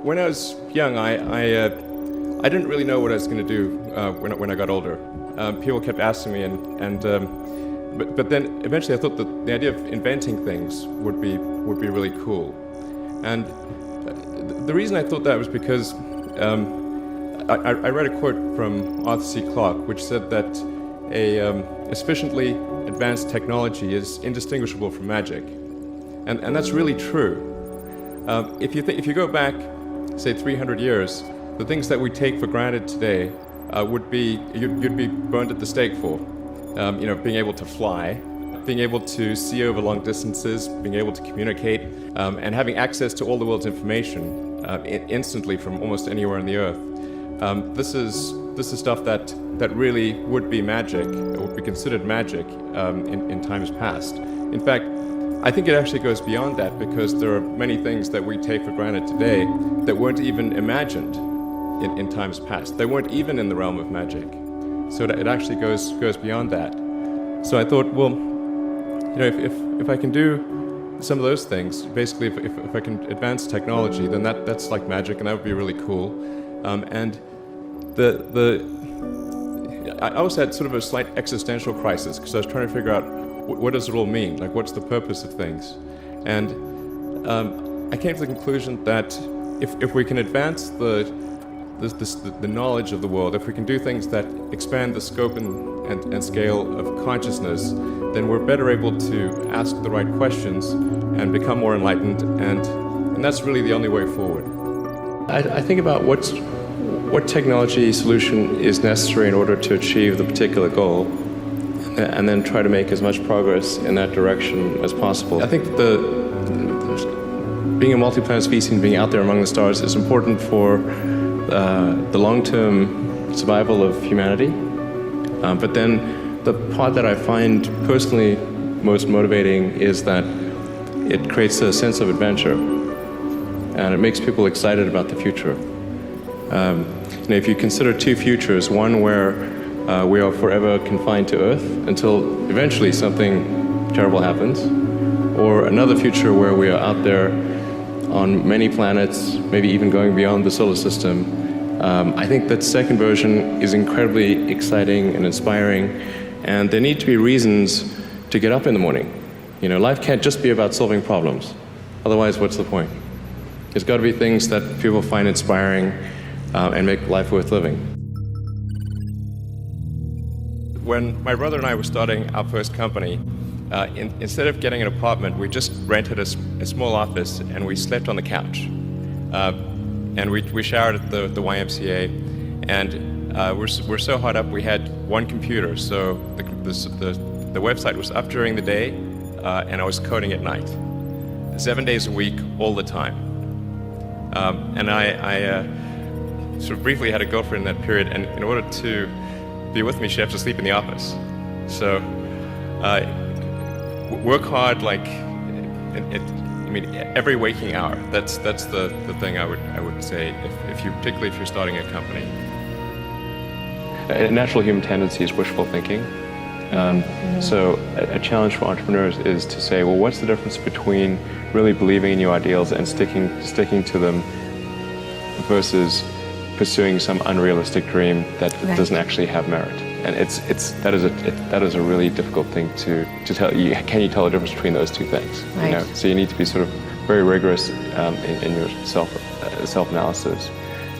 When I was young, I didn't really know what I was going to do when I got older. People kept asking me, but then eventually I thought that the idea of inventing things would be really cool. And the reason I thought that was because I read a quote from Arthur C. Clarke, which said that a sufficiently advanced technology is indistinguishable from magic, and that's really true. If you go back, say 300 years, the things that we take for granted today would be you'd be burned at the stake for. Being able to fly, being able to see over long distances, being able to communicate, and having access to all the world's information instantly from almost anywhere on the earth. This is stuff that really would be magic, or would be considered magic in times past. In fact, I think it actually goes beyond that, because there are many things that we take for granted today that weren't even imagined in times past. They weren't even in the realm of magic. So it actually goes beyond that. So I thought, well, if I can do some of those things, basically if I can advance technology, then that's like magic, and that would be really cool. And I also had sort of a slight existential crisis, because I was trying to figure out what does it all mean? Like, what's the purpose of things? And I came to the conclusion that if we can advance the knowledge of the world, if we can do things that expand the scope and scale of consciousness, then we're better able to ask the right questions and become more enlightened, and that's really the only way forward. I think about what technology solution is necessary in order to achieve the particular goal, and then try to make as much progress in that direction as possible. I think that being a multi-planet species and being out there among the stars is important for the long-term survival of humanity. But then the part that I find personally most motivating is that it creates a sense of adventure, and it makes people excited about the future. If you consider two futures, one where we are forever confined to Earth until eventually something terrible happens, or another future where we are out there on many planets, maybe even going beyond the solar system. I think that second version is incredibly exciting and inspiring, and there need to be reasons to get up in the morning. Life can't just be about solving problems. Otherwise, what's the point? There's got to be things that people find inspiring and make life worth living. When my brother and I were starting our first company, instead of getting an apartment, we just rented a small office, and we slept on the couch. And we showered at the YMCA, and we're so hot up we had one computer, so the website was up during the day, and I was coding at night, 7 days a week, all the time. And I sort of briefly had a girlfriend in that period, and in order to be with me, she had to sleep in the office. So work hard, like every waking hour. That's the thing I would say particularly if you're starting a company. A natural human tendency is wishful thinking. So a challenge for entrepreneurs is to say, well, what's the difference between really believing in your ideals and sticking to them versus pursuing some unrealistic dream that doesn't actually have merit? And that is a really difficult thing to tell. Can you tell the difference between those two things? Right. So you need to be sort of very rigorous in your self-analysis.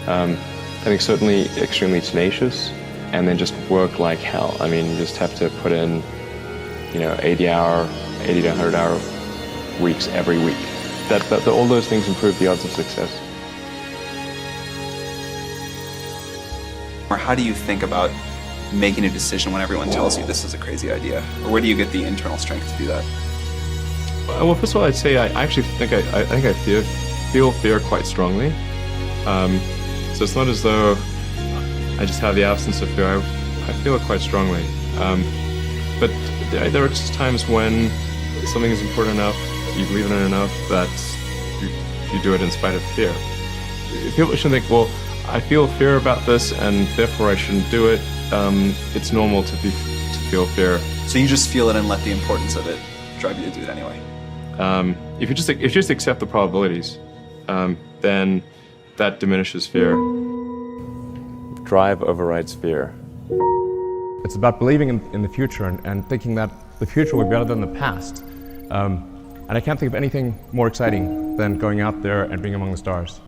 I think certainly extremely tenacious, and then just work like hell. I mean, you just have to put in 80 to 100 hour weeks every week. All those things improve the odds of success. Or how do you think about making a decision when everyone tells you this is a crazy idea? Or where do you get the internal strength to do that? Well, first of all, I'd say I actually think I feel fear quite strongly. So it's not as though I just have the absence of fear. I feel it quite strongly. But there are just times when something is important enough, you believe in it enough, that you do it in spite of fear. People shouldn't think, well, I feel fear about this, and therefore I shouldn't do it. It's normal to feel fear. So you just feel it and let the importance of it drive you to do it anyway? If you just accept the probabilities, then That diminishes fear. Drive overrides fear. It's about believing in the future and thinking that the future will be better than the past. And I can't think of anything more exciting than going out there and being among the stars.